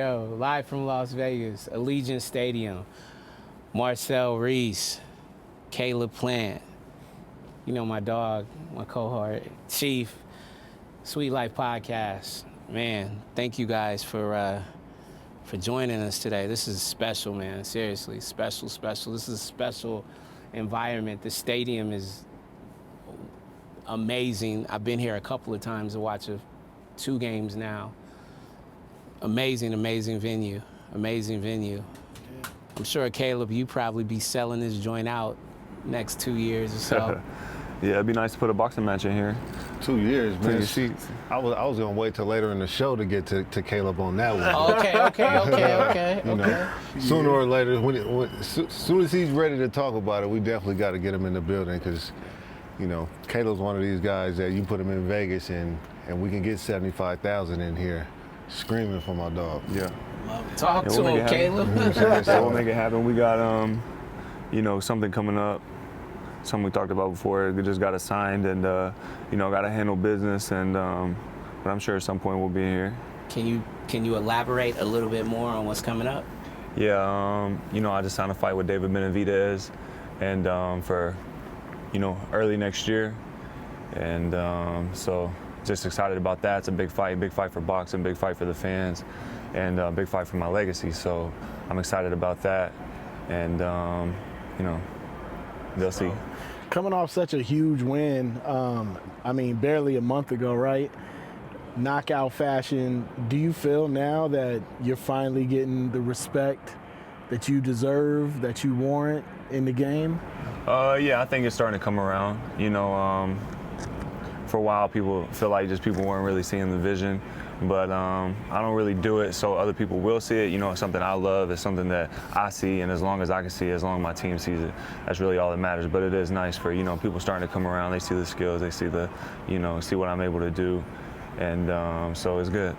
Yo, live from Las Vegas, Allegiant Stadium. Marcel Reece, Caleb Plant, you know, my dog, my cohort, Chief, Sweet Life Podcast. Man, thank you guys for joining us today. This is special, man. Seriously, special. This is a special environment. The stadium is amazing. I've been here a couple of times to watch 2 games now. Amazing venue. I'm sure, Caleb, you probably be selling this joint out next 2 years or so. Yeah, it'd be nice to put a boxing match in here. 2 years, man. Seats. I was gonna wait till later in the show to get to Caleb on that one. Okay. You know, sooner or later, soon as he's ready to talk about it, we definitely got to get him in the building because, you know, Caleb's one of these guys that you put him in Vegas and we can get 75,000 in here, screaming for my dog. Yeah. Talk to him, Caleb. So we'll make it happen. We got, you know, something coming up. Something we talked about before. We just got it signed and, you know, got to handle business. And but I'm sure at some point we'll be here. Can you elaborate a little bit more on what's coming up? Yeah, you know, I just signed a fight with David Benavidez, and for, you know, early next year. And so just excited about that. It's a big fight for boxing, big fight for the fans, and a big fight for my legacy. So I'm excited about that. And you know, they'll see. Coming off such a huge win, I mean, barely a month ago, right? Knockout fashion. Do you feel now that you're finally getting the respect that you deserve, that you warrant in the game? Yeah, I think it's starting to come around. You know, for a while, people feel like people weren't really seeing the vision. But I don't really do it so other people will see it. You know, it's something I love. It's something that I see, and as long as I can see it, as long as my team sees it, that's really all that matters. But it is nice for, you know, people starting to come around. They see the skills. They see you know, see what I'm able to do, and so it's good.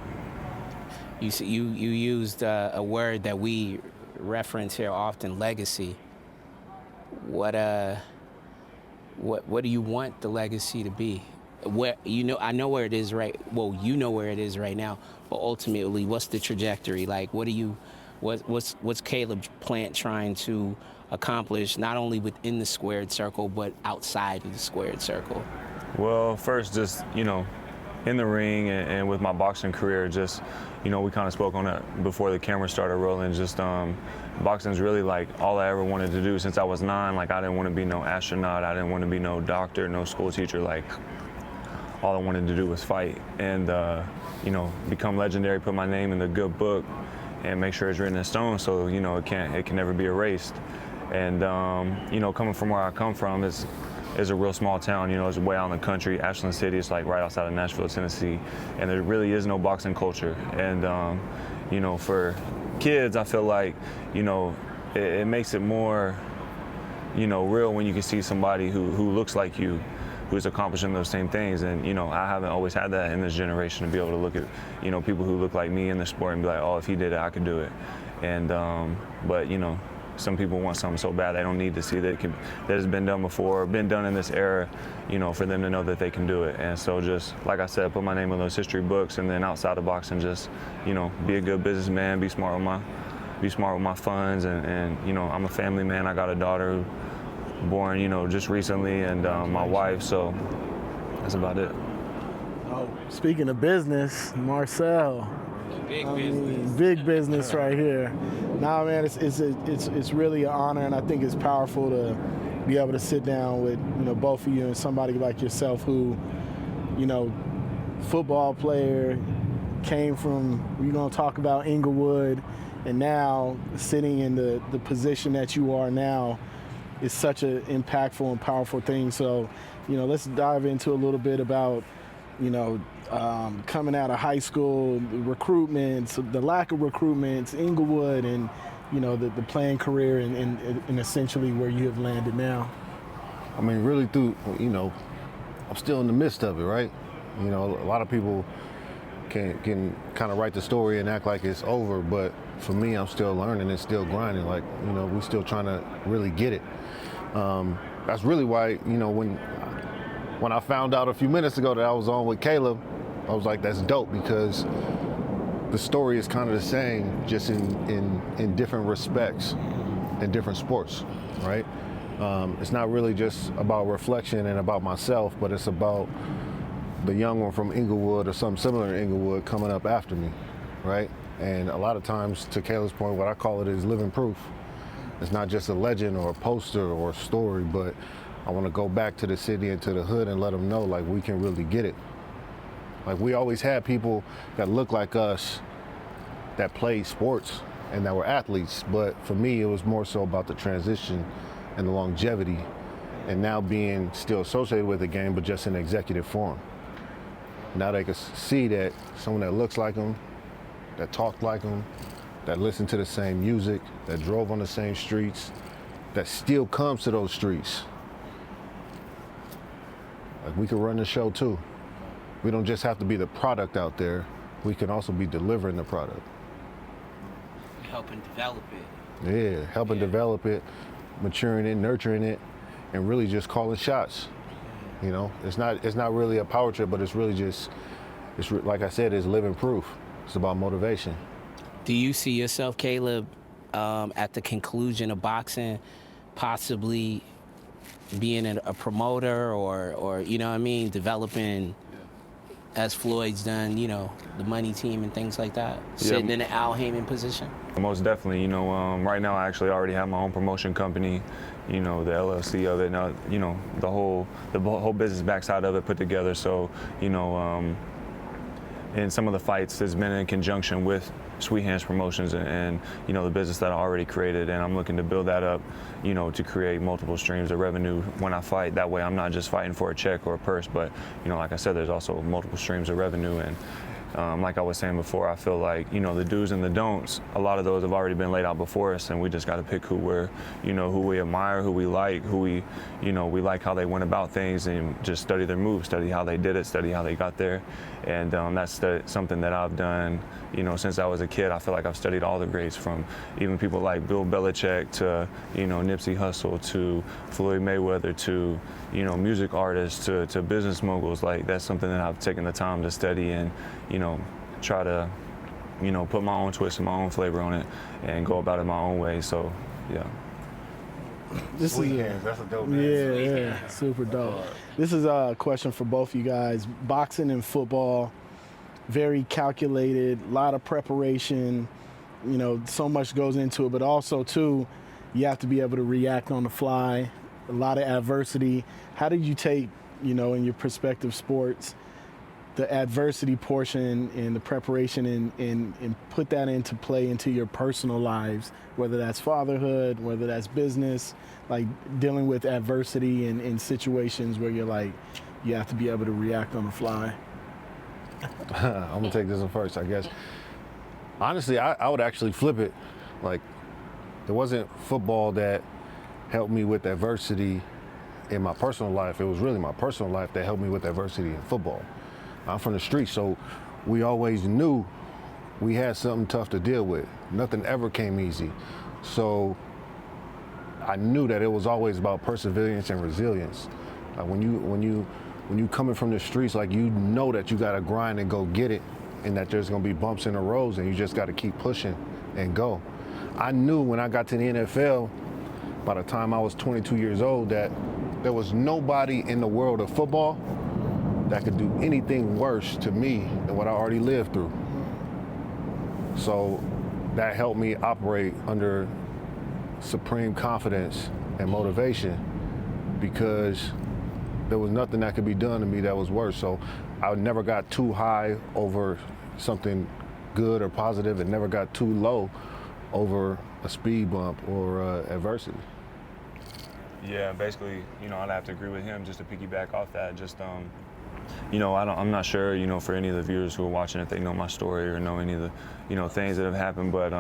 You used a word that we reference here often, legacy. What do you want the legacy to be? Where, you know, I know where it is right. Well, you know where it is right now. But ultimately, what's the trajectory? Like, what's Caleb Plant trying to accomplish, not only within the squared circle, but outside of the squared circle? Well, first, just, you know, in the ring and with my boxing career, just, you know, we kind of spoke on that before the camera started rolling. Just boxing's really like all I ever wanted to do since I was 9. Like, I didn't want to be no astronaut. I didn't want to be no doctor, no school teacher. Like, all I wanted to do was fight and, you know, become legendary, put my name in the good book and make sure it's written in stone so, you know, it can never be erased. And, you know, coming from where I come from is a real small town, you know, it's way out in the country. Ashland City is like right outside of Nashville, Tennessee. And there really is no boxing culture. And, you know, for kids, I feel like, you know, it makes it more, you know, real when you can see somebody who looks like you, who's accomplishing those same things. And, you know, I haven't always had that in this generation to be able to look at, you know, people who look like me in the sport and be like, oh, if he did it, I could do it. And, but, you know, some people want something so bad they don't need to see that that has been done before, been done in this era, you know, for them to know that they can do it. And so just, like I said, put my name on those history books, and then outside of boxing, just, you know, be a good businessman, be smart with my funds, and you know, I'm a family man. I got a daughter who born, you know, just recently, and my wife, so that's about it. Oh, speaking of business, Marcel. Big business right here. Nah, man, it's really an honor, and I think it's powerful to be able to sit down with, you know, both of you and somebody like yourself who, you know, football player, came from, we're gonna talk about Inglewood, and now sitting in the position that you are now is such an impactful and powerful thing. So, you know, let's dive into a little bit about, you know, coming out of high school, recruitments, the lack of recruitments, Inglewood, and, you know, the playing career and essentially where you have landed now. I mean, really through, you know, I'm still in the midst of it, right? You know, a lot of people can kind of write the story and act like it's over, but for me, I'm still learning and still grinding. Like, you know, we're still trying to really get it. That's really why, you know, when I found out a few minutes ago that I was on with Caleb, I was like, that's dope, because the story is kind of the same, just in different respects, in different sports, right? It's not really just about reflection and about myself, but it's about the young one from Inglewood or something similar to Inglewood coming up after me, right? And a lot of times, to Kayla's point, what I call it is living proof. It's not just a legend or a poster or a story, but I want to go back to the city and to the hood and let them know, like, we can really get it. Like, we always had people that look like us that played sports and that were athletes, but for me, it was more so about the transition and the longevity, and now being still associated with the game, but just in executive form. Now they can see that someone that looks like them, that talked like them, that listened to the same music, that drove on the same streets, that still comes to those streets. Like, we can run the show too. We don't just have to be the product out there, we can also be delivering the product. Helping develop it. Yeah, helping develop it, maturing it, nurturing it, and really just calling shots. You know, it's not really a power trip, but it's really just, like I said, it's living proof. It's about motivation. Do you see yourself, Caleb, at the conclusion of boxing, possibly being a promoter or you know what I mean, developing, as Floyd's done, you know, the money team and things like that, sitting in an Al Heyman position? Most definitely. You know, right now I actually already have my own promotion company, you know, the LLC of it. Now, you know, the whole business backside of it put together. So, you know, in some of the fights, it's been in conjunction with Sweet Hands Promotions and you know, the business that I already created, and I'm looking to build that up, you know, to create multiple streams of revenue when I fight. That way I'm not just fighting for a check or a purse, but, you know, like I said, there's also multiple streams of revenue. And like I was saying before, I feel like, you know, the do's and the don'ts, a lot of those have already been laid out before us, and we just got to pick who we admire, who we like, we like how they went about things, and just study their moves, study how they did it, study how they got there. And that's something that I've done, you know, since I was a kid. I feel like I've studied all the greats, from even people like Bill Belichick to, you know, Nipsey Hussle to Floyd Mayweather to, you know, music artists to business moguls. Like, that's something that I've taken the time to study and, you know, try to, you know, put my own twist and my own flavor on it and go about it my own way. So, yeah. That's a dope name. Yeah, super dope. This is a question for both you guys. Boxing and football, very calculated, a lot of preparation, you know, so much goes into it, but also too, you have to be able to react on the fly, a lot of adversity. How did you take, you know, in your prospective sports, the adversity portion and the preparation and put that into play into your personal lives, whether that's fatherhood, whether that's business, like dealing with adversity in situations where you're like, you have to be able to react on the fly? I'm gonna take this one first, I guess. Honestly, I would actually flip it. Like, it wasn't football that helped me with adversity in my personal life. It was really my personal life that helped me with adversity in football. I'm from the streets, so we always knew we had something tough to deal with. Nothing ever came easy. So I knew that it was always about perseverance and resilience. Like, when you coming from the streets, like, you know that you gotta grind and go get it, and that there's gonna be bumps in the roads, and you just gotta keep pushing and go. I knew when I got to the NFL, by the time I was 22 years old, that there was nobody in the world of football that could do anything worse to me than what I already lived through. So that helped me operate under supreme confidence and motivation, because there was nothing that could be done to me that was worse. So I never got too high over something good or positive, and never got too low over a speed bump or adversity. Yeah, basically, you know, I'd have to agree with him, just to piggyback off that. Just, you know, I'm not sure, you know, for any of the viewers who are watching, if they know my story or know any of the, you know, things that have happened. But,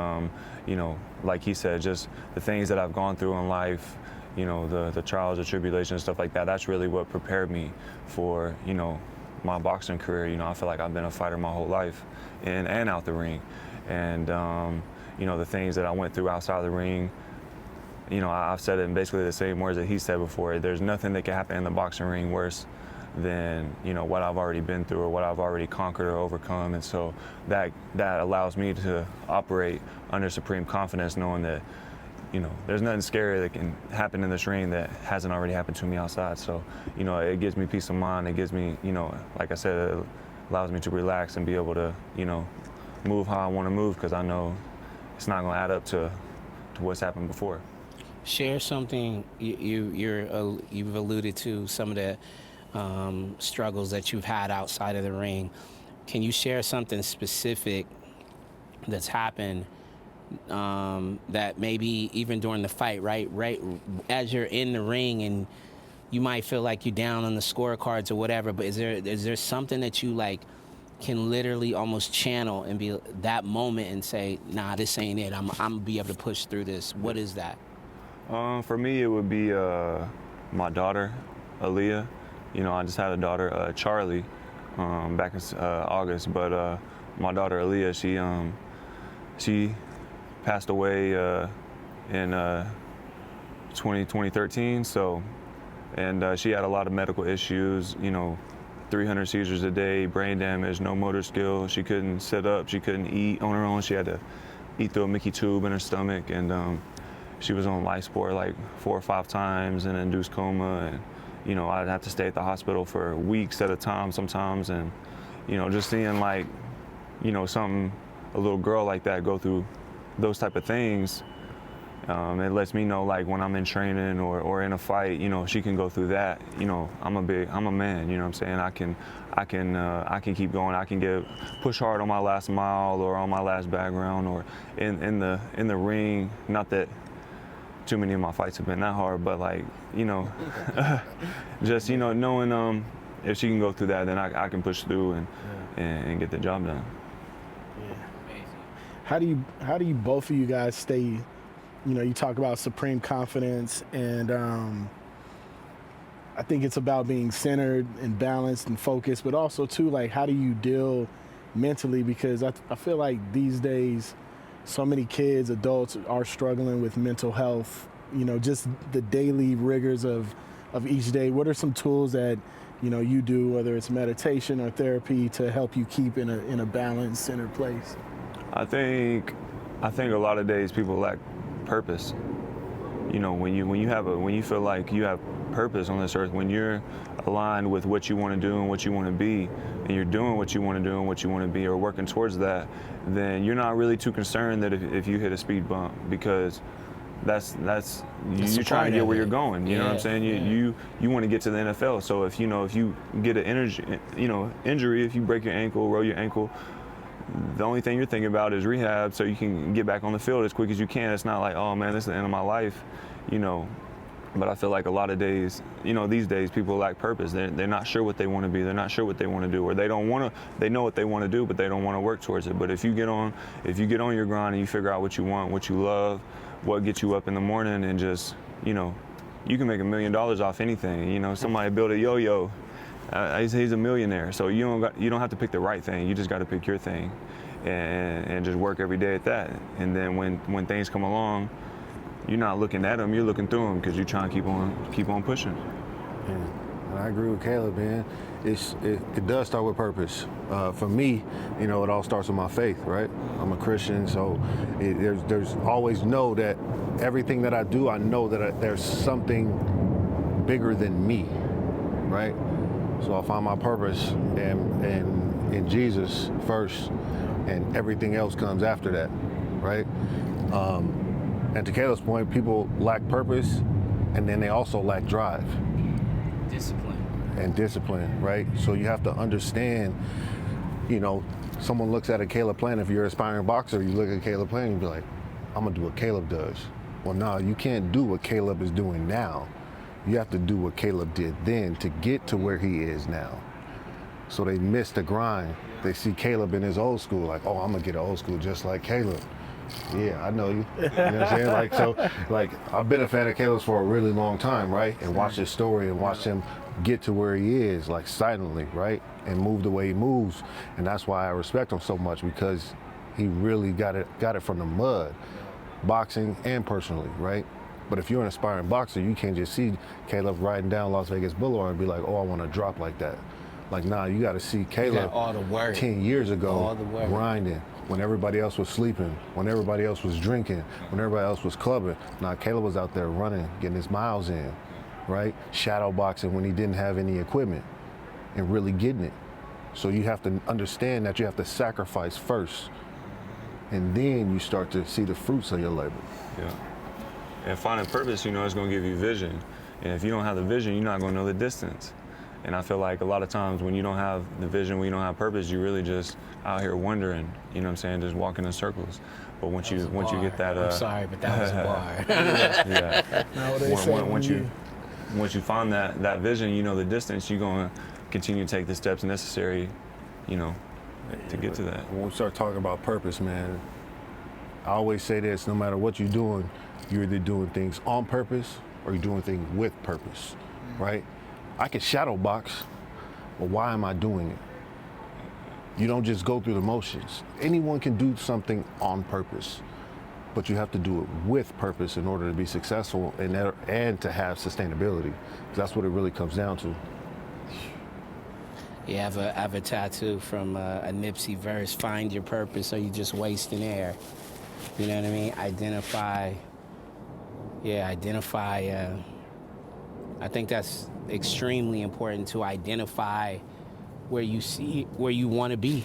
you know, like he said, just the things that I've gone through in life, you know, the trials, the tribulations, stuff like that, that's really what prepared me for, you know, my boxing career. You know, I feel like I've been a fighter my whole life, in and out the ring. And, you know, the things that I went through outside the ring, you know, I've said it in basically the same words that he said before. There's nothing that can happen in the boxing ring worse than, you know, what I've already been through or what I've already conquered or overcome. And so that allows me to operate under supreme confidence, knowing that, you know, there's nothing scary that can happen in this ring that hasn't already happened to me outside. So, you know, it gives me peace of mind. It gives me, you know, like I said, it allows me to relax and be able to, you know, move how I want to move, because I know it's not going to add up to what's happened before. Share something you've alluded to some of the struggles that you've had outside of the ring. Can you share something specific that's happened that maybe even during the fight, right as you're in the ring and you might feel like you're down on the scorecards or whatever, but is there something that you like can literally almost channel and be that moment and say, nah, this ain't it, I'm gonna be able to push through this? What is that? For me, it would be my daughter, Aaliyah. You know, I just had a daughter, Charlie, back in August. But my daughter, Aaliyah, she passed away in 2013. So, and she had a lot of medical issues. You know, 300 seizures a day, brain damage, no motor skill. She couldn't sit up. She couldn't eat on her own. She had to eat through a Mickey tube in her stomach, and she was on life support like 4 or 5 times in an induced coma. And, you know, I'd have to stay at the hospital for weeks at a time sometimes. And, you know, just seeing like, you know, a little girl like that go through those type of things, it lets me know, like, when I'm in training or in a fight, you know, she can go through that. You know, I'm a man, you know what I'm saying? I can keep going. I can push hard on my last mile or on my last background or in the ring. Not that too many of my fights have been that hard, but, like, you know, just, you know, knowing if she can go through that, then I can push through and get the job done. How do you both of you guys stay, you know, you talk about supreme confidence, and I think it's about being centered and balanced and focused, but also too, like, how do you deal mentally? Because I feel like these days so many kids, adults are struggling with mental health, you know, just the daily rigors of each day. What are some tools that, you know, you do, whether it's meditation or therapy, to help you keep in a balanced, centered place? I think a lot of days people lack purpose. You know, when you feel like you have purpose on this earth, when you're aligned with what you want to do and what you want to be, and you're doing what you want to do and what you want to be, or working towards that, then you're not really too concerned that if you hit a speed bump, because you're trying to get where you're going. You know what I'm saying? You want to get to the NFL. So if you get an injury, if you break your ankle, roll your ankle, the only thing you're thinking about is rehab so you can get back on the field as quick as you can. It's not like, oh man, this is the end of my life, you know. But I feel like a lot of days, you know, these days people lack purpose. They're not sure what they want to be. They're not sure what they want to do, or they know what they want to do, but they don't want to work towards it. But if you get on your grind and you figure out what you want, what you love, what gets you up in the morning, and just, you know, you can make $1 million off anything. You know, somebody built a yo-yo. He's a millionaire. So you don't have to pick the right thing. You just got to pick your thing, and just work every day at that. And then when things come along, you're not looking at them, you're looking through them, because you're trying to keep on pushing. Yeah. And I agree with Caleb, man. It does start with purpose. For me, you know, it all starts with my faith, right? I'm a Christian, so there's always know that everything that I do, I know that there's something bigger than me, right? So I find my purpose in Jesus first, and everything else comes after that, right? And to Caleb's point, people lack purpose, and then they also lack drive. Discipline, right? So you have to understand, you know, someone looks at a Caleb Plant, if you're an aspiring boxer, you look at Caleb Plant and you be like, I'm gonna do what Caleb does. Well, no, you can't do what Caleb is doing now. You have to do what Caleb did then to get to where he is now. So they miss the grind. They see Caleb in his old school, like, oh, I'm gonna get an old school just like Caleb. Yeah, I know you. You know what I'm saying? Like I've been a fan of Caleb's for a really long time, right? And watched his story and watched him get to where he is, like, silently, right? And move the way he moves. And that's why I respect him so much, because he really got it from the mud, boxing and personally, right? But if you're an aspiring boxer, you can't just see Caleb riding down Las Vegas Boulevard and be like, oh, I want to drop like that. Like, nah, you got to see Caleb all the work. 10 years ago All the work. grinding when everybody else was sleeping, when everybody else was drinking, when everybody else was clubbing. Nah, Caleb was out there running, getting his miles in, right? Shadow boxing when he didn't have any equipment and really getting it. So you have to understand that you have to sacrifice first, and then you start to see the fruits of your labor. Yeah. And finding purpose, you know, is going to give you vision. And if you don't have the vision, you're not going to know the distance. And I feel like a lot of times when you don't have the vision, when you don't have purpose, you're really just out here wandering, you know what I'm saying, just walking in circles. But once you get that... I'm sorry, but that was a bar. Yeah. Now what they say Once you find that vision, you know the distance, you're going to continue to take the steps necessary, you know, to get to that. When we start talking about purpose, man, I always say this, no matter what you're doing, you're either doing things on purpose or you're doing things with purpose, right? I can shadow box, but why am I doing it? You don't just go through the motions. Anyone can do something on purpose, but you have to do it with purpose in order to be successful and to have sustainability. That's what it really comes down to. Yeah, I have a tattoo from a Nipsey verse, find your purpose or you just wasting air. You know what I mean? Identify. I think that's extremely important, to identify where you want to be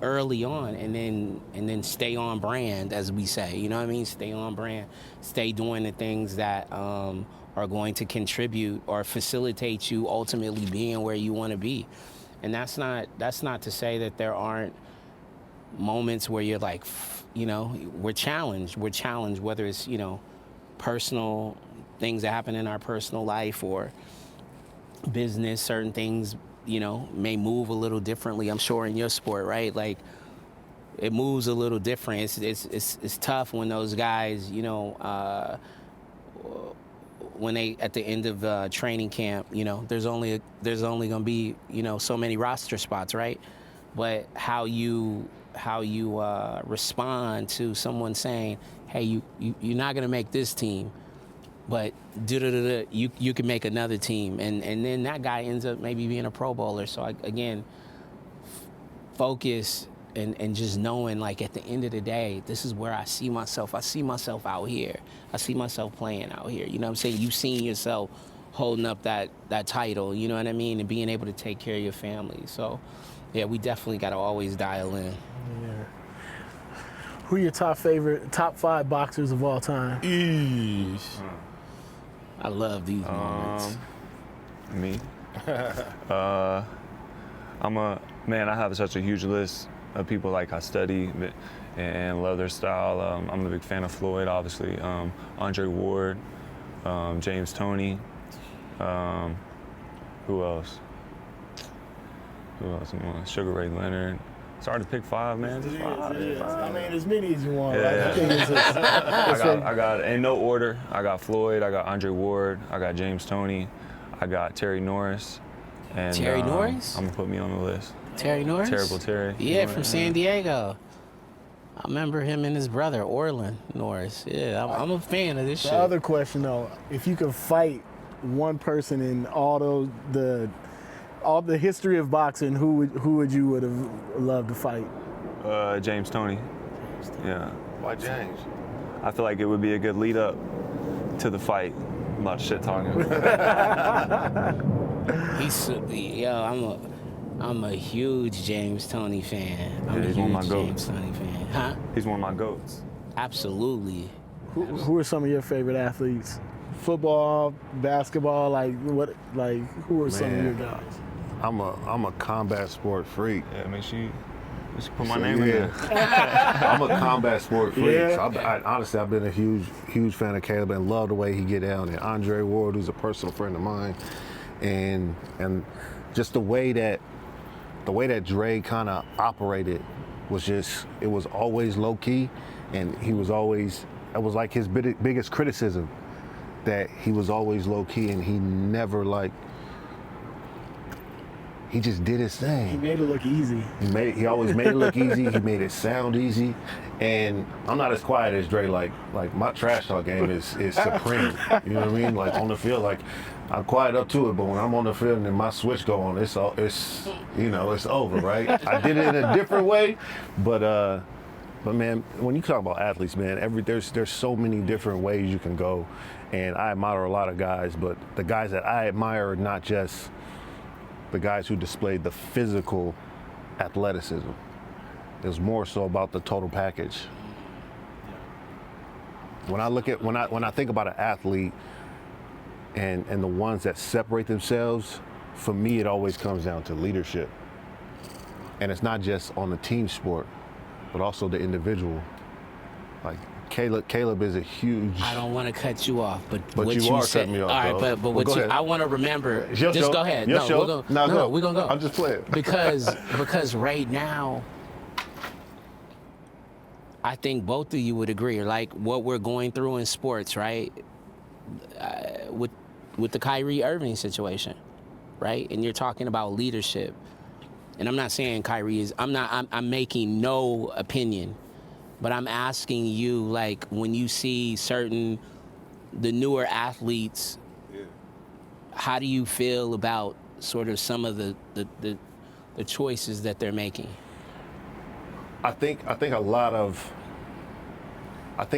early on, and then stay on brand, as we say. You know what I mean? Stay on brand. Stay doing the things that are going to contribute or facilitate you ultimately being where you want to be. And that's not to say that there aren't moments where you're like, you know, we're challenged, whether it's, you know, personal things that happen in our personal life or business. Certain things, you know, may move a little differently. I'm sure in your sport, right? Like, it moves a little different. It's tough when those guys, you know, when they at the end of training camp, you know, there's only gonna be, you know, so many roster spots, right? But how you respond to someone saying, hey, you're not gonna make this team, but you can make another team, and then that guy ends up maybe being a Pro Bowler. So again, focus and just knowing, like, at the end of the day, this is where I see myself. I see myself out here. I see myself playing out here. You know what I'm saying? You've seen yourself holding up that title, you know what I mean, and being able to take care of your family. So yeah, we definitely got to always dial in. Yeah. Who are your top 5 boxers of all time? I love these moments. Me? I have such a huge list of people like I study and love their style. I'm a big fan of Floyd, obviously. Andre Ward, James Toney. Who else? Sugar Ray Leonard. It's hard to pick 5, man. Just 5. I mean, as many as you want. Yeah. Like, I think I got in no order. I got Floyd. I got Andre Ward. I got James Toney. I got Terry Norris. And Terry Norris? I'm gonna put me on the list. Terry Norris? Terrible Terry. Yeah, from San Diego. I remember him and his brother, Orlin Norris. Yeah, I'm a fan of this shit. The other question, though, if you could fight one person in all the history of boxing, who would you would have loved to fight? James Toney. Yeah. Why James? I feel like it would be a good lead up to the fight. I'm about shit talking. I'm a huge James Toney fan. He's one of my James goats. Toney fan. Huh? He's one of my goats. Absolutely. Who are some of your favorite athletes? Football, basketball, who are some of your guys? I'm a combat sport freak. Yeah, make sure you put my name in there. I'm a combat sport freak. Yeah. So honestly, I've been a huge fan of Caleb and love the way he get down. And Andre Ward, who's a personal friend of mine, and just the way that Dre kind of operated was it was always low key, and it was like his biggest criticism, that he was always low key and he never he just did his thing. He made it look easy. He always made it look easy. He made it sound easy. And I'm not as quiet as Dre. Like my trash talk game is supreme. You know what I mean? Like on the field, like I'm quiet up to it, but when I'm on the field and then my switch go on, it's over, right? I did it in a different way, but man, when you talk about athletes, man, there's so many different ways you can go, and I admire a lot of guys, but the guys that I admire are not just the guys who displayed the physical athleticism. It's more so about the total package. When I think about an athlete and the ones that separate themselves, for me it always comes down to leadership. And it's not just on the team sport, but also the individual. Like Caleb is a huge. I don't want to cut you off, but what you are said, cutting me off. all right, though. but what go you, ahead. I want to remember. It's your Just show. go ahead. Your No, show. we're gonna go. I'm just playing. because right now, I think both of you would agree, like what we're going through in sports, right? With the Kyrie Irving situation, right? And you're talking about leadership. And I'm not saying Kyrie is. I'm making no opinion. But I'm asking you, like, when you see the newer athletes, how do you feel about sort of some of the choices that they're making? I think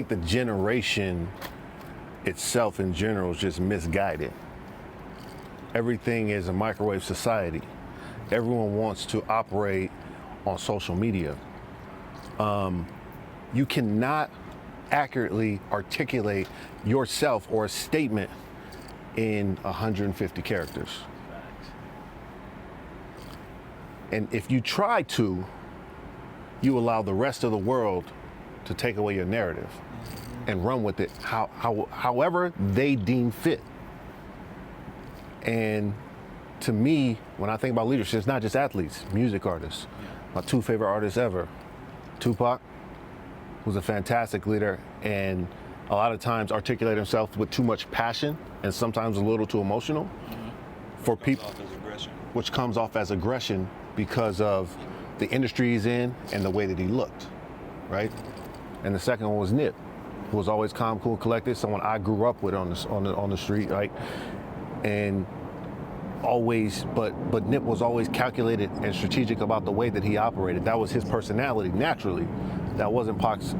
the generation itself in general is just misguided. Everything is a microwave society. Everyone wants to operate on social media. You cannot accurately articulate yourself or a statement in 150 characters. And if you try to, you allow the rest of the world to take away your narrative and run with it however they deem fit. And to me, when I think about leadership, it's not just athletes, music artists. My two favorite artists ever, Tupac was a fantastic leader and a lot of times articulated himself with too much passion and sometimes a little too emotional for people, which comes off as aggression because of the industry he's in and the way that he looked, right? And the second one was Nip, who was always calm, cool, collected, someone I grew up with on the street, right? And always, but Nip was always calculated and strategic about the way that he operated. That was his personality naturally. That wasn't Pac's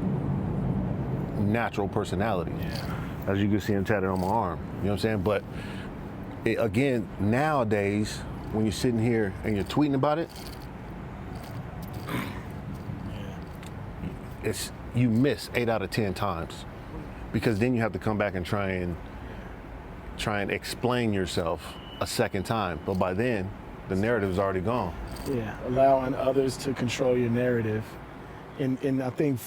natural personality. As you can see him tatted on my arm. You know what I'm saying? But again, nowadays, when you're sitting here and you're tweeting about it, you miss 8 out of 10 times. Because then you have to come back and try and explain yourself a second time. But by then, the narrative is already gone. Yeah, allowing others to control your narrative. And I think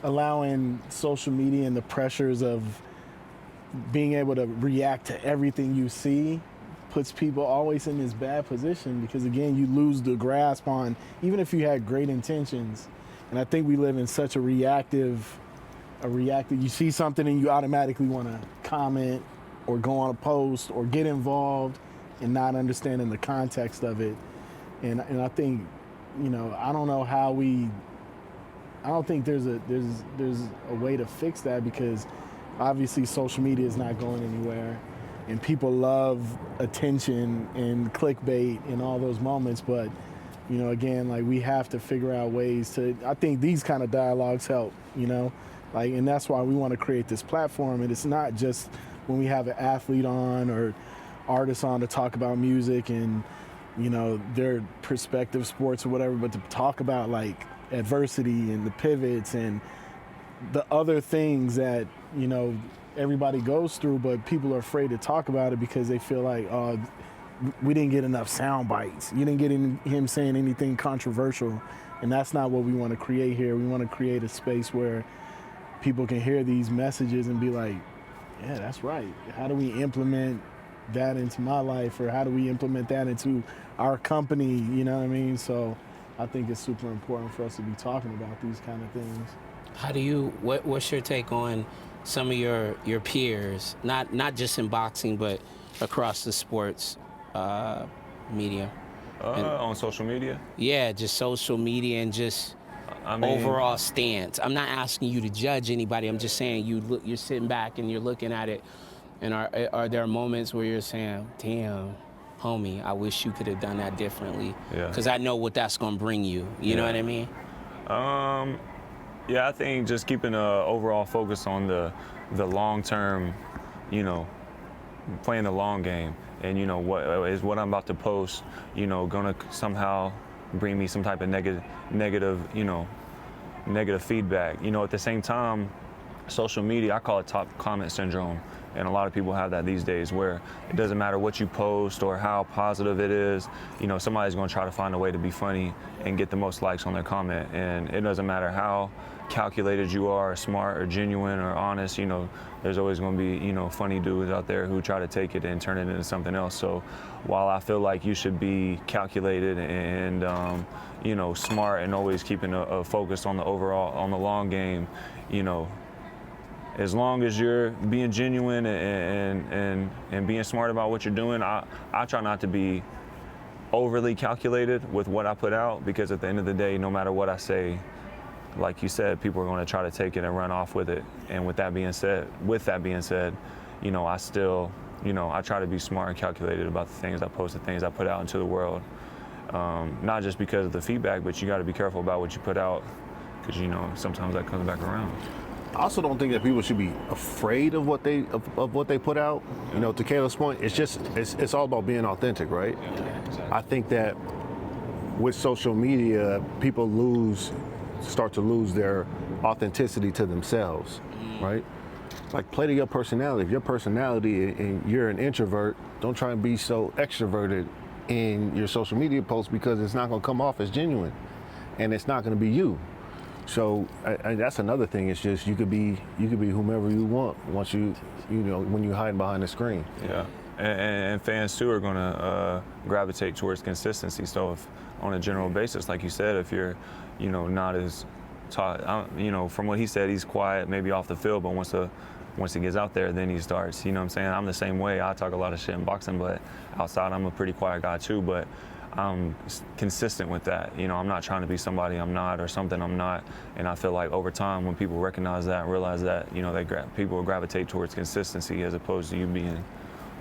allowing social media and the pressures of being able to react to everything you see puts people always in this bad position because, again, you lose the grasp on, even if you had great intentions. And I think we live in such a reactive, you see something and you automatically want to comment or go on a post or get involved and not understanding the context of it. And I think, I don't know how I don't think there's a way to fix that because obviously social media is not going anywhere and people love attention and clickbait and all those moments. But, again, like we have to figure out ways to, I think these kind of dialogues help, and that's why we want to create this platform. And it's not just when we have an athlete on or artists on to talk about music and, their perspective sports or whatever, but to talk about like adversity and the pivots and the other things that, everybody goes through, but people are afraid to talk about it because they feel like, we didn't get enough sound bites. You didn't get him saying anything controversial. And that's not what we want to create here. We want to create a space where people can hear these messages and be like, yeah, that's right. How do we implement that into my life, or how do we implement that into our company? You know what I mean? So I think it's super important for us to be talking about these kind of things. What's your take on some of your peers, not just in boxing, but across the sports media? On social media? Yeah, just social media and just overall stance. I'm not asking you to judge anybody. I'm just saying you're sitting back and you're looking at it, and are there moments where you're saying, damn, homie, I wish you could have done that differently? Yeah. Because I know what that's going to bring you. You know what I mean? Yeah, I think just keeping an overall focus on the long term, playing the long game. And, what I'm about to post, gonna somehow bring me some type of negative, negative feedback. At the same time, social media, I call it top comment syndrome. And a lot of people have that these days, where it doesn't matter what you post or how positive it is, somebody's gonna try to find a way to be funny and get the most likes on their comment. And it doesn't matter how calculated you are, smart or genuine or honest, there's always gonna be, funny dudes out there who try to take it and turn it into something else. So while I feel like you should be calculated and, smart and always keeping a focus on the overall, on the long game, as long as you're being genuine and being smart about what you're doing, I try not to be overly calculated with what I put out, because at the end of the day, no matter what I say, like you said, people are going to try to take it and run off with it. And with that being said, I still, I try to be smart and calculated about the things I post, the things I put out into the world. Not just because of the feedback, but you got to be careful about what you put out, because sometimes that comes back around. I also don't think that people should be afraid of what they put out. To Caleb's point, it's all about being authentic, right? Yeah, exactly. I think that with social media, people start to lose their authenticity to themselves, right? Like, play to your personality. If your personality and you're an introvert, don't try and be so extroverted in your social media posts, because it's not going to come off as genuine, and it's not going to be you. So that's another thing. It's just you could be whomever you want once when you hide behind the screen. Yeah, and fans too are going to gravitate towards consistency. So if on a general basis, like you said, if you're not as taught, from what he said, he's quiet, maybe off the field, but once he gets out there, then he starts. What I'm saying? I'm the same way. I talk a lot of shit in boxing, but outside I'm a pretty quiet guy too. But I'm consistent with that. I'm not trying to be somebody I'm not or something I'm not. And I feel like over time, when people recognize that and realize that, people will gravitate towards consistency as opposed to you being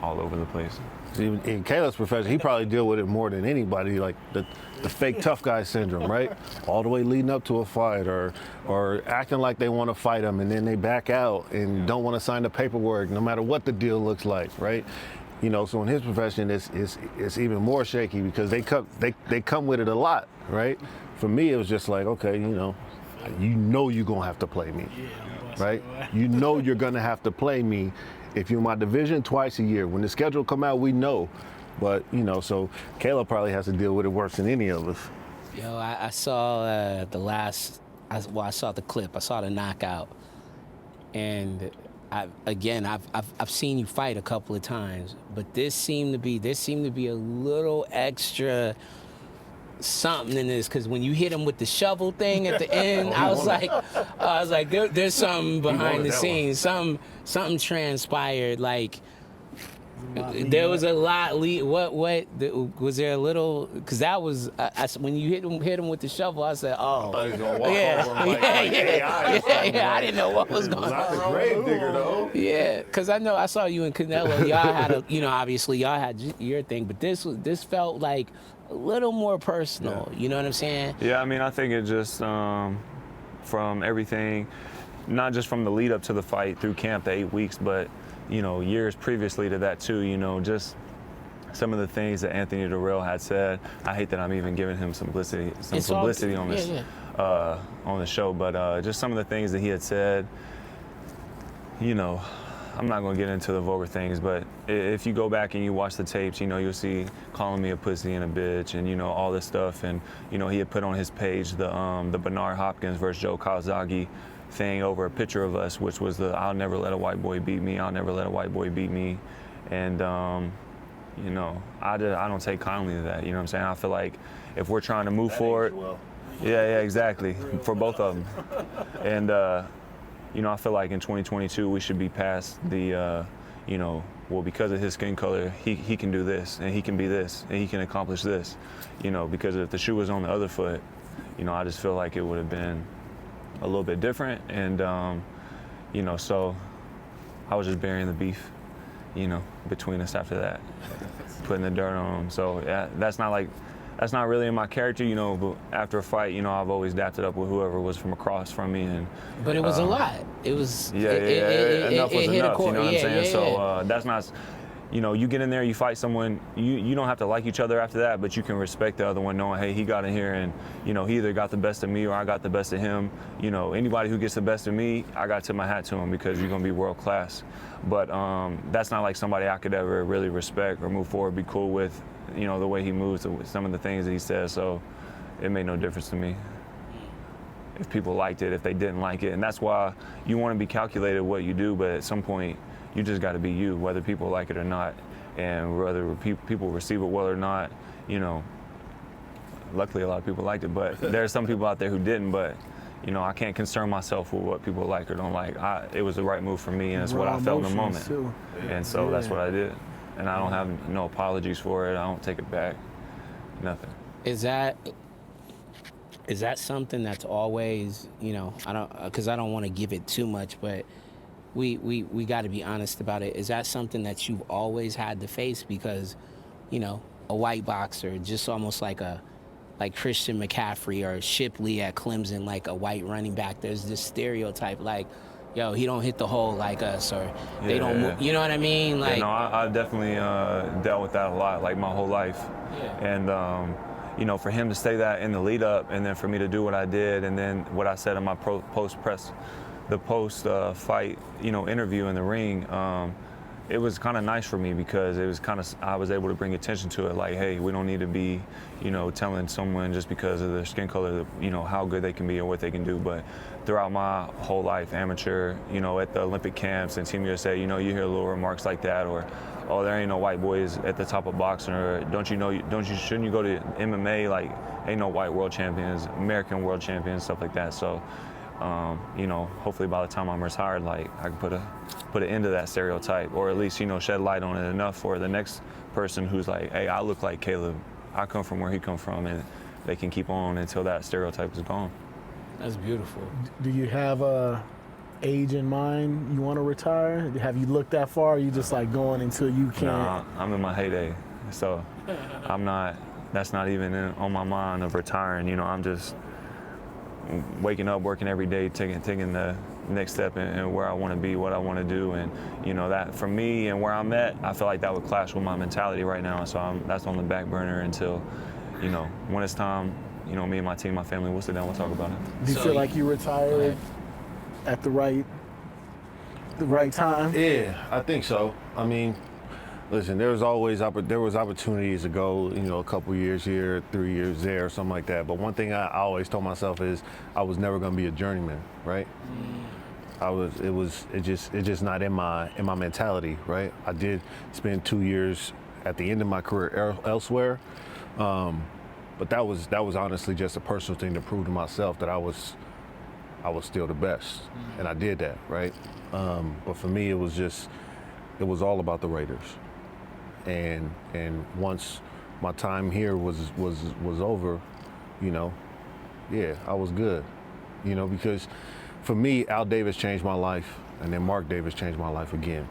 all over the place. See, in Caleb's profession, he probably deal with it more than anybody, like the fake tough guy syndrome, right? All the way leading up to a fight, or acting like they want to fight him and then they back out and don't want to sign the paperwork, no matter what the deal looks like, right? So in his profession, it's even more shaky, because they come with it a lot, right? For me, it was just like, okay, you're gonna have to play me, right? You're gonna have to play me if you're in my division twice a year. When the schedule come out, we know, but so Caleb probably has to deal with it worse than any of us. Yo, I saw I saw the clip. I saw the knockout, and I've seen you fight a couple of times, but there seemed to be a little extra something in this, because when you hit him with the shovel thing at the end, I was like, there's something behind the scenes, something transpired. Like, there was a lot. What was there a little? Because that was when you hit him with the shovel, I said, oh, I was gonna walk over him like, yeah. I didn't know what was going on. Not the grave digger though. Yeah, because I saw you and Canelo. Y'all had obviously y'all had your thing, but this felt like a little more personal. Yeah. You know what I'm saying? Yeah, I think it just from everything, not just from the lead up to the fight through camp, the 8 weeks, but years previously to that too, just some of the things that Anthony Durrell had said. I hate that I'm even giving him some publicity on this, on the show, but just some of the things that he had said, I'm not going to get into the vulgar things, but if you go back and you watch the tapes, you'll see calling me a pussy and a bitch and, all this stuff. And, he had put on his page the Bernard Hopkins versus Joe Kawasaki thing over a picture of us, which was the I'll never let a white boy beat me, I'll never let a white boy beat me. And, I don't take kindly to that, I'm saying? I feel like if we're trying to move forward, yeah, exactly, for both of them. And, I feel like in 2022 we should be past the, well, because of his skin color, he can do this, and he can be this, and he can accomplish this, because if the shoe was on the other foot, I just feel like it would have been a little bit different, and, so I was just burying the beef, between us after that, putting the dirt on him. So yeah, that's not really in my character, but after a fight, I've always dapped it up with whoever was from across from me. But it was a lot. It was, enough was enough, you know what I'm saying? Yeah. So that's not, you get in there, you fight someone, you don't have to like each other after that, but you can respect the other one knowing, hey, he got in here and, he either got the best of me or I got the best of him. Anybody who gets the best of me, I got to tip my hat to him because you're going to be world class. But that's not like somebody I could ever really respect or move forward, be cool with, the way he moves, some of the things that he says. So it made no difference to me if people liked it, if they didn't like it. And that's why you want to be calculated what you do, but at some point, you just got to be you, whether people like it or not, and whether people receive it well or not. Luckily, a lot of people liked it, but there are some people out there who didn't. But I can't concern myself with what people like or don't like. It was the right move for me, and it's what I felt in the moment. Too. And so that's what I did. And I don't have no apologies for it. I don't take it back. Nothing. Is that something that's always, because I don't want to give it too much, but we got to be honest about it. Is that something that you've always had to face? Because, a white boxer, just almost like Christian McCaffrey or Shipley at Clemson, like a white running back, there's this stereotype like, yo, he don't hit the hole like us, or they don't move, you know what I mean? Like, I definitely dealt with that a lot, like my whole life. Yeah. And, for him to say that in the lead up, and then for me to do what I did, and then what I said in my post fight, interview in the ring, it was kind of nice for me because it was I was able to bring attention to it. Like, hey, we don't need to be, telling someone just because of their skin color, how good they can be or what they can do. But throughout my whole life, amateur, at the Olympic camps and Team USA, you hear little remarks like that, or, oh, there ain't no white boys at the top of boxing, or shouldn't you go to MMA? Like, ain't no white world champions, American world champions, stuff like that. So, hopefully by the time I'm retired, like, I can put an end to that stereotype, or at least, shed light on it enough for the next person who's like, hey, I look like Caleb. I come from where he come from, and they can keep on until that stereotype is gone. That's beautiful. Do you have a age in mind you want to retire? Have you looked that far, or are you just like going until you can't? Nah, I'm in my heyday, so that's not even on my mind of retiring. I'm just waking up, working every day, taking the next step in where I want to be, what I want to do. And, that for me and where I'm at, I feel like that would clash with my mentality right now. So that's on the back burner until, when it's time, me and my team, my family, we'll sit down, we'll talk about it. Do you feel like you retired at the right time? Yeah, I think so. I mean, listen, there was opportunities to go, a couple years here, 3 years there, or something like that. But one thing I always told myself is I was never going to be a journeyman, right? It's just not in my mentality, right? I did spend 2 years at the end of my career elsewhere, but that was honestly just a personal thing to prove to myself that I was still the best, and I did that, right? But for me, it was all about the Raiders. And once my time here was over, I was good, because for me, Al Davis changed my life, and then Mark Davis changed my life again.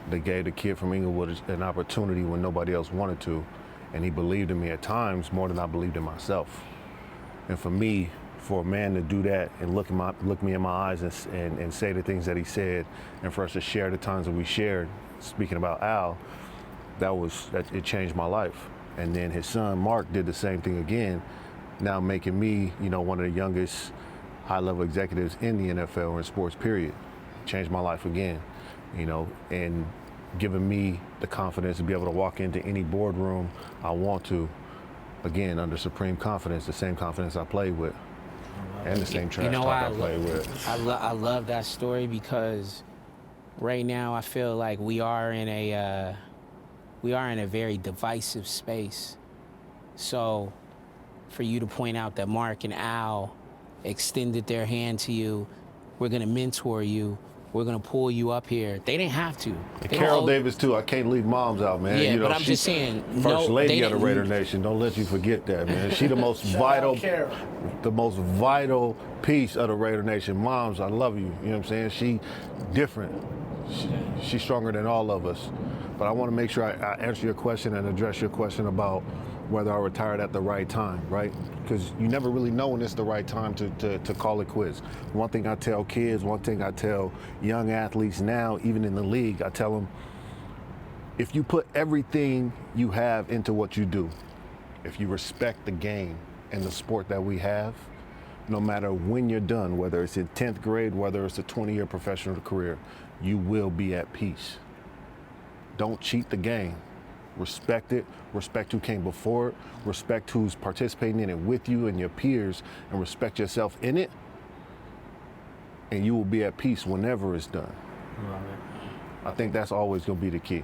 They gave the kid from Inglewood an opportunity when nobody else wanted to, and he believed in me at times more than I believed in myself. And for me, for a man to do that and look me in my eyes and say the things that he said, and for us to share the times that we shared, speaking about Al, it changed my life. And then his son Mark did the same thing again, now making me, one of the youngest high-level executives in the NFL or in sports, period. Changed my life again, and giving me the confidence to be able to walk into any boardroom I want to, again, under supreme confidence, the same confidence I played with, and the same trash talk I played with. I love that story because right now I feel like we are in a very divisive space. So for you to point out that Mark and Al extended their hand to you, we're gonna mentor you, we're gonna pull you up here. They didn't have to. They Carol don't- Davis too. I can't leave moms out, man. Yeah, you know, but I'm just saying, first no, lady they of the didn't- Raider Nation. Don't let you forget that, man. She the most Shout vital, out Carol. the most vital piece of the Raider Nation. Moms, I love you. You know what I'm saying? She different. She's stronger than all of us. But I want to make sure I answer your question and address your question about whether I retired at the right time, right? Because you never really know when it's the right time to call it quits. One thing I tell kids, one thing I tell young athletes now, even in the league, I tell them, if you put everything you have into what you do, if you respect the game and the sport that we have, no matter when you're done, whether it's in 10th grade, whether it's a 20-year professional career, you will be at peace. Don't cheat the game. Respect it, respect who came before it, respect who's participating in it with you and your peers, and respect yourself in it, and you will be at peace whenever it's done. I think that's always going to be the key.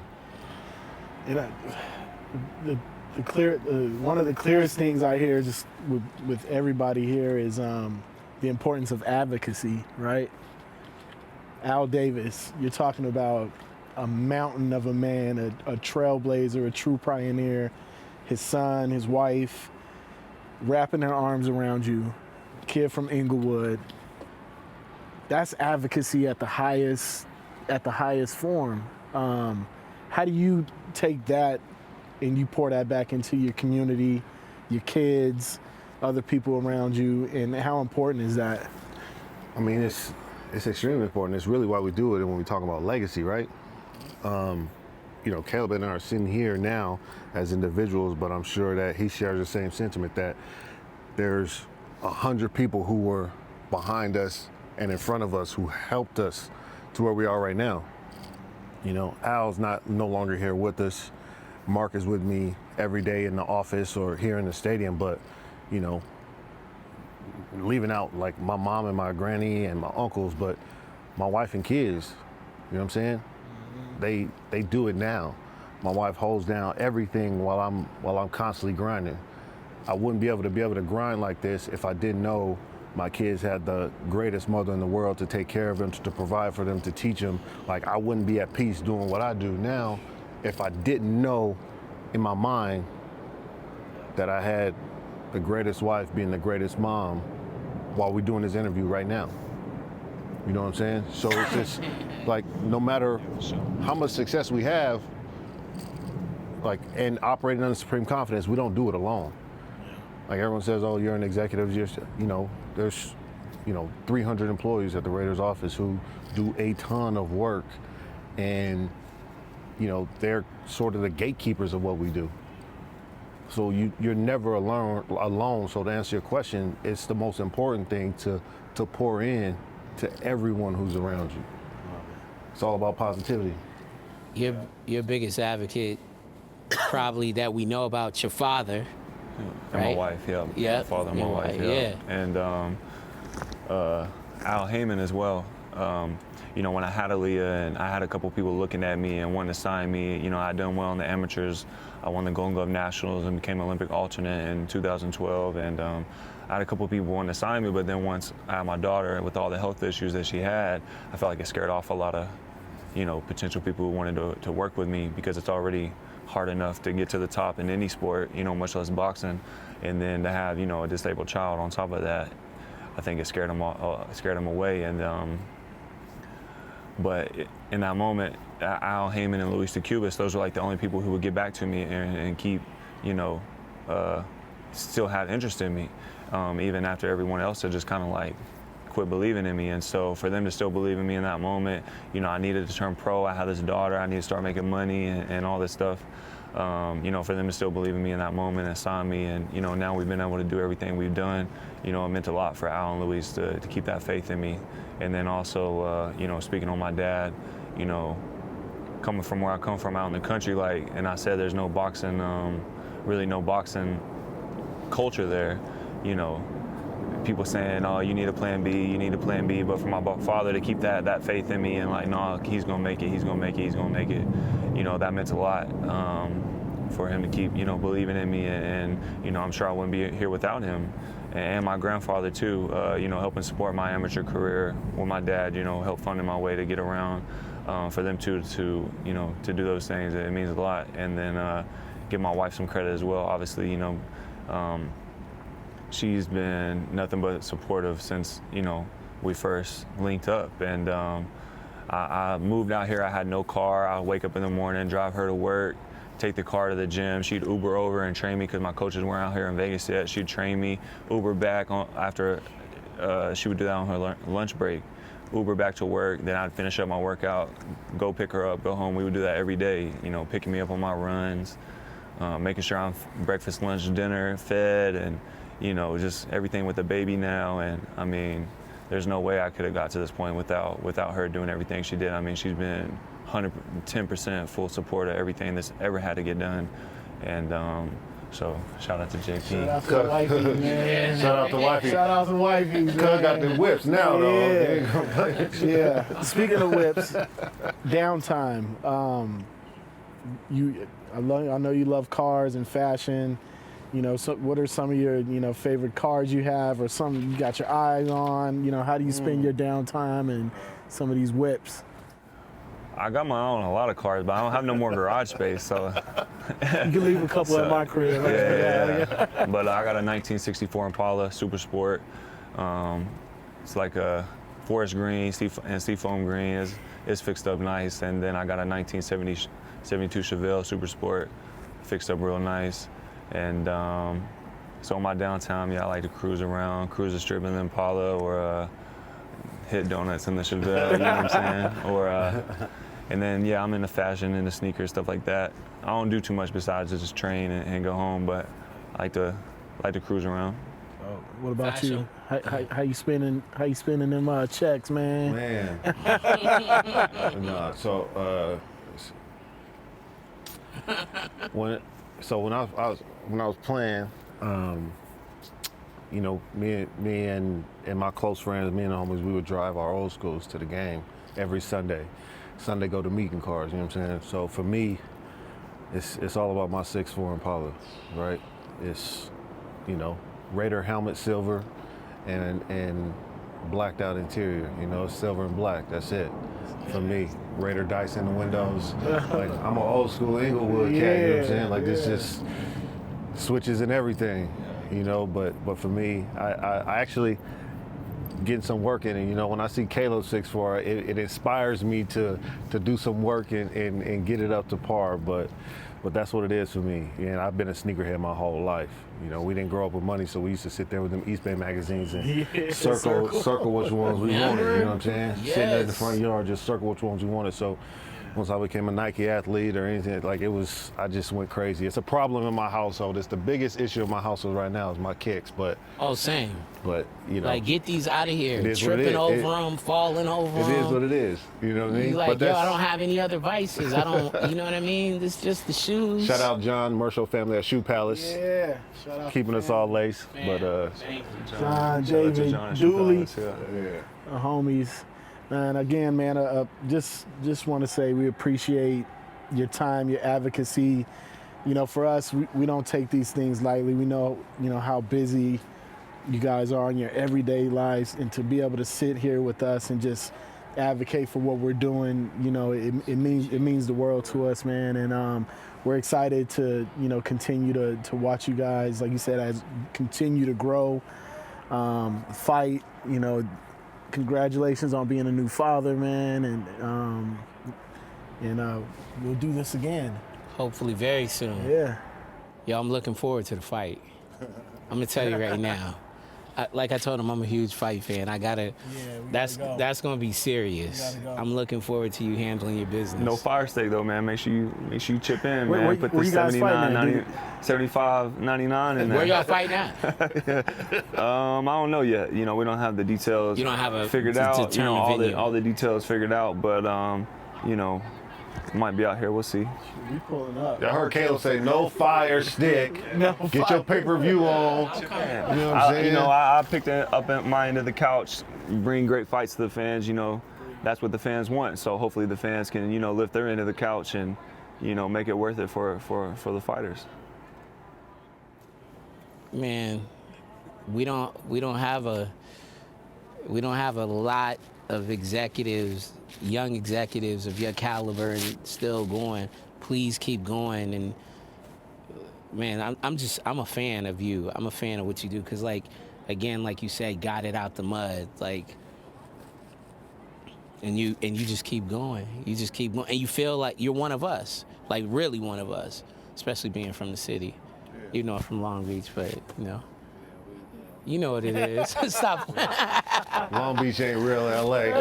And one of the clearest things I hear just with everybody here is the importance of advocacy, right? Al Davis, you're talking about a mountain of a man, a trailblazer, a true pioneer, his son, his wife, wrapping their arms around you, kid from Inglewood. That's advocacy at the highest form. How do you take that and you pour that back into your community, your kids, other people around you, and how important is that? I mean, it's extremely important. It's really why we do it when we talk about legacy, right? You know, Caleb and I are sitting here now as individuals, but I'm sure that he shares the same sentiment that there's 100 people who were behind us and in front of us who helped us to where we are right now. You know, Al's no longer here with us. Mark is with me every day in the office or here in the stadium, but, you know, leaving out like my mom and my granny and my uncles, but my wife and kids, you know what I'm saying? They do it now. My wife holds down everything while I'm constantly grinding. I wouldn't be able to grind like this if I didn't know my kids had the greatest mother in the world to take care of them, to provide for them, to teach them. Like, I wouldn't be at peace doing what I do now if I didn't know in my mind that I had the greatest wife being the greatest mom while we're doing this interview right now. You know what I'm saying? So it's just like, no matter how much success we have, like, and operating under supreme confidence, we don't do it alone. Like, everyone says, oh, you're an executive, there's 300 employees at the Raiders office who do a ton of work, and they're sort of the gatekeepers of what we do. So you're never alone. So to answer your question, it's the most important thing to pour in to everyone who's around you. It's all about positivity. Your biggest advocate, probably that we know about, your father. And right? my wife, yeah. Yeah. My father and my Your wife, wife, yeah. yeah. And Al Heyman as well. When I had Aaliyah and I had a couple people looking at me and wanting to sign me, I had done well in the amateurs. I won the Golden Glove Nationals and became Olympic alternate in 2012. And I had a couple people wanting to sign me, but then once I had my daughter with all the health issues that she had, I felt like it scared off a lot of, potential people who wanted to work with me, because it's already hard enough to get to the top in any sport, much less boxing. And then to have, a disabled child on top of that, I think it scared them away. And but in that moment, Al Heyman and Luis de Cubas, those were like the only people who would get back to me and keep, still have interest in me, even after everyone else had just kind of like quit believing in me. And so for them to still believe in me in that moment, I needed to turn pro. I had this daughter. I needed to start making money and all this stuff. For them to still believe in me in that moment and sign me, and now we've been able to do everything we've done. It meant a lot for Al and Luis to keep that faith in me. And then also, speaking on my dad, coming from where I come from out in the country, and I said there's no boxing, really no boxing culture there. People saying, oh, you need a plan B, but for my father to keep that faith in me and no, he's gonna make it, that meant a lot. for him to keep, believing in me, and I'm sure I wouldn't be here without him. And my grandfather too, helping support my amateur career with my dad, help funding my way to get around. For them too to do those things, it means a lot. And then give my wife some credit as well. Obviously, she's been nothing but supportive since we first linked up. And I moved out here. I had no car. I wake up in the morning, drive her to work, take the car to the gym. She'd Uber over and train me because my coaches weren't out here in Vegas yet. She'd train me, Uber back after she would do that on her lunch break. Uber back to work, then I'd finish up my workout, go pick her up, go home. We would do that every day, picking me up on my runs, making sure I'm breakfast, lunch, dinner, fed, and, just everything with the baby now. And I mean, there's no way I could have got to this point without her doing everything she did. I mean, she's been 110% full support of everything that's ever had to get done. And so shout out to JP. Shout out to wifey, man. Shout out to wifey. Shout out to wifey. Cuz got the whips now, though. Yeah. Speaking of whips, downtime. I know you love cars and fashion. So what are some of your favorite cars you have, or some you got your eyes on? How do you spend your downtime and some of these whips? I got my own a lot of cars, but I don't have no more garage space, so. You can leave a couple at my crib. Right? Yeah. But I got a 1964 Impala Super Sport. It's like a forest green and seafoam green. It's fixed up nice. And then I got a 1972 Chevelle Super Sport, fixed up real nice. And so on my downtime, I like to cruise around, cruise the strip in the Impala, or hit donuts in the Chevelle, you know what I'm saying? Or and then I'm into fashion, into sneakers, stuff like that. I don't do too much besides just train and go home, but I like to cruise around. What about fashion. You? How you spending? How you spending them checks, man? Man. No, so when I was playing, me and my close friends, me and the homies, we would drive our old schools to the game every Sunday. Sunday go to meeting cars, you know what I'm saying? So for me, it's all about my 6'4" Impala, right? It's, Raider helmet silver and blacked out interior, it's silver and black, that's it. For me, Raider dice in the windows. Like, I'm an old school Inglewood cat, you know what I'm saying? Like, this just switches and everything, but for me, I actually getting some work in it. When I see Caleb 6'4", it inspires me to do some work and get it up to par. But that's what it is for me. And I've been a sneakerhead my whole life. We didn't grow up with money, so we used to sit there with them East Bay magazines and circle which ones we wanted. You know what I'm saying? Yes. Sitting there in the front yard, just circle which ones we wanted. So once I became a Nike athlete or anything, I just went crazy. It's a problem in my household. It's the biggest issue in my household right now is my kicks. But same. But like, get these out of here. It is what it Tripping is. over them, falling over them. It is what it is. You know what I mean? You like, I don't have any other vices. I don't, you know what I mean? It's just the shoes. Shout out John, Marcel family at Shoe Palace. Yeah. Shout out keeping us all laced. Man, but thank you, John, David, Dooley, yeah. Homies. Man, again, man, just want to say we appreciate your time, your advocacy. For us, we don't take these things lightly. We know, how busy you guys are in your everyday lives, and to be able to sit here with us and just advocate for what we're doing, it means the world to us, man. And we're excited to, continue to watch you guys, like you said, as continue to grow, fight, Congratulations on being a new father, man, and we'll do this again. Hopefully very soon. Yeah. Yo, I'm looking forward to the fight. I'm gonna tell you right now. Like I told him, I'm a huge fight fan. That's gonna be serious. Go. I'm looking forward to you handling your business. No fire steak though, man. Make sure you chip in, Where man. Put the you guys 75.99 in there. Where y'all fighting at? I don't know yet. We don't have the details. You don't have a figured out. venue. all the details figured out, but might be out here. We'll see. We pulling up. I heard Caleb say no fire stick. Get your pay-per-view on. Okay. You know what I'm saying? I picked it up at my end of the couch, bring great fights to the fans. That's what the fans want. So hopefully the fans can, lift their end of the couch and make it worth it for the fighters. Man, we don't have a lot of executives, young executives of your caliber and still going. Please keep going. And man, I'm a fan of you. I'm a fan of what you do, because like you said, got it out the mud, like, and you just keep going. You just keep going, and you feel like you're one of us, like really one of us, especially being from the city. You know, from Long Beach, but you know what it is. Stop. Long Beach ain't real LA.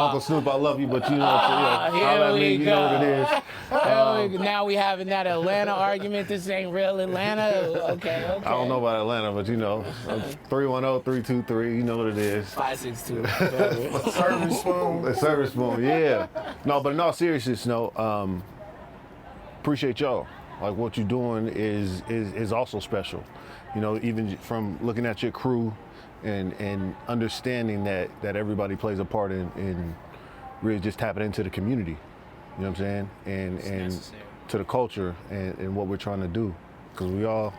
Uncle Snoop, I love you, but you know what Here we go. You know what it is. Now we having that Atlanta argument. This ain't real Atlanta. Okay. I don't know about Atlanta, but 310-323, you know what it is. 562. Service phone. The service phone, yeah. No, but in all seriousness, appreciate y'all. Like, what you're doing is also special. Even from looking at your crew and understanding that everybody plays a part in really just tapping into the community. You know what I'm saying? And to the culture and what we're trying to do. Because we all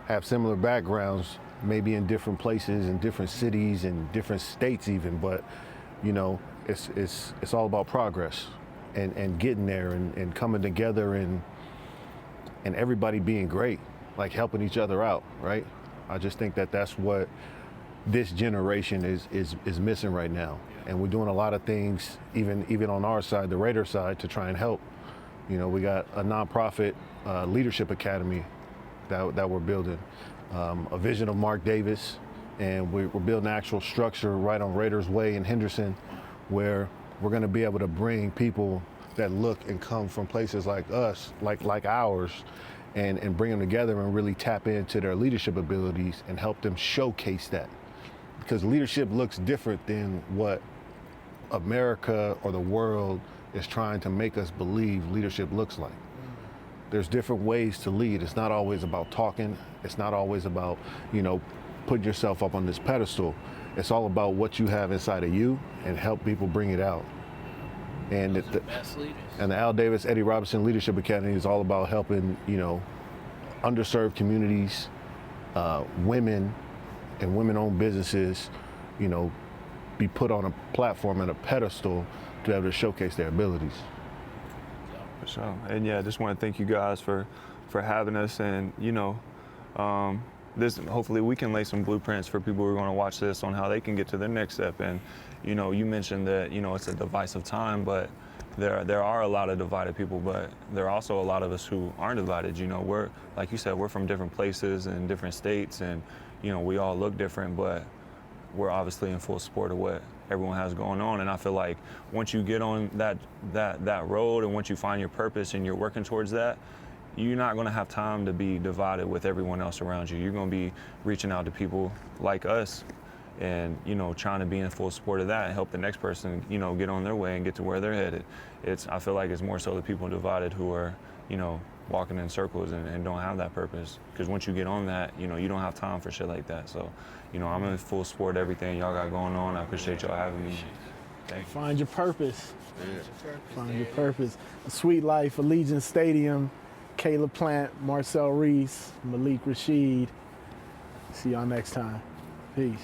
have similar backgrounds, maybe in different places, in different cities, and different states even, but it's all about progress and getting there and coming together and everybody being great, like helping each other out, right? I just think that that's what this generation is missing right now. And we're doing a lot of things, even on our side, the Raider side, to try and help. We got a nonprofit leadership academy that we're building, a vision of Mark Davis, and we're building an actual structure right on Raiders Way in Henderson, where we're going to be able to bring people that look and come from places like us, like ours, and bring them together and really tap into their leadership abilities and help them showcase that. Because leadership looks different than what America or the world is trying to make us believe leadership looks like. There's different ways to lead. It's not always about talking. It's not always about, putting yourself up on this pedestal. It's all about what you have inside of you and help people bring it out. And the Al Davis, Eddie Robinson Leadership Academy is all about helping, underserved communities, women and women-owned businesses, be put on a platform and a pedestal to be able to showcase their abilities. For sure. And yeah, I just want to thank you guys for having us, and this, hopefully we can lay some blueprints for people who are going to watch this on how they can get to their next step. And you mentioned that it's a divisive time, but there are a lot of divided people, but there are also a lot of us who aren't divided. We're, like you said, we're from different places and different states, and we all look different, but we're obviously in full support of what everyone has going on. And I feel like once you get on that road, and once you find your purpose and you're working towards that, you're not going to have time to be divided with everyone else around you. You're going to be reaching out to people like us and, trying to be in full support of that and help the next person, get on their way and get to where they're headed. I feel like it's more so the people divided who are, walking in circles and don't have that purpose. Because once you get on that, you don't have time for shit like that. So, I'm in full support of everything y'all got going on. I appreciate y'all having me. Thank you. Find your purpose. Find your purpose. A Sweet Life, Allegiant Stadium, Caleb Plant, Marcel Reece, Malik Rashid. See y'all next time. Peace.